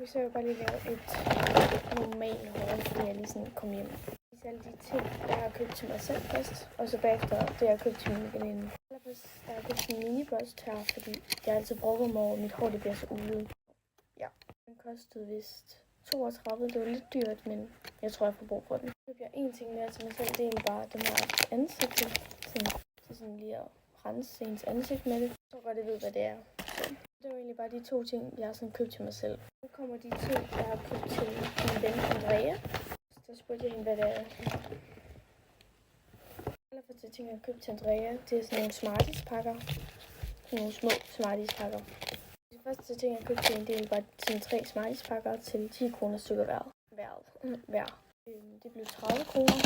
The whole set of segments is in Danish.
Okay, så vil jeg bare lige lave et normalt haul, fordi jeg lige sådan kom hjem. Så alle de ting, jeg har købt til mig selv først, og så bagefter det, jeg har købt til min veninde. Allerførst, der har købt sådan en mini-børst her, fordi jeg altid brokker mig over, at mit hår det bliver så ulet. Ja, den kostede vist 32. Det var lidt dyrt, men jeg tror, jeg får brug for den. Så køber jeg en ting mere til mig selv, det er egentlig bare den her ansigtet. Sådan lige at rense ens ansigt med det. Så godt jeg ved, hvad det er. Så det var egentlig bare de to ting, jeg har sådan købt til mig selv. Så kommer de ting, jeg har købt til min ven Andrea. Så spurgte jeg hende, hvad det er. Allerførste ting, jeg har købt til Andrea, det er sådan nogle Smarties-pakker. Sådan nogle små Smarties-pakker. Det første ting, jeg har købt til hende, det er bare sådan 3 Smarties-pakker til 10 kroner stykker hver. Det blev 30 kroner.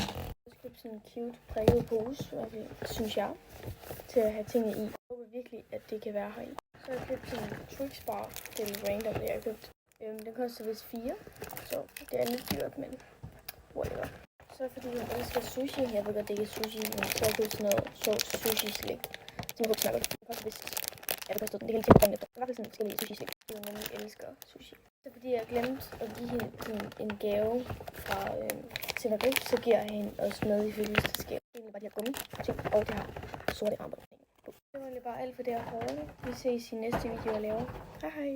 Jeg har købt sådan en cute prikket pose, synes jeg, til at have tingene i. Jeg håber virkelig, at det kan være heri. Så har jeg købt sådan en Twix bar. Det er lidt random, det jeg har købt. Den koster vist 4, så det er lidt dyrt, men whatever. Så fordi jeg elsker sushi, jeg ved godt, det ikke er sushi, men så har jeg købt sådan noget sjovt sushi-slik. Som jeg håber smager godt. Det koster vist, ja, det koster den. Det kan jeg lige tjekke efter. I hvert fald sådan forskellige sushi-slik. Jeg nemlig elsker sushi. Så fordi jeg glemte at give hende en gave fra Tenerife, så giver jeg hende også med i fødselsdagsgave. Det er egentlig bare de her gummi ting og det her sorte armbånd. Det var egentlig bare alt for det her hårde. Vi ses i næste video, jeg laver. Hej hej!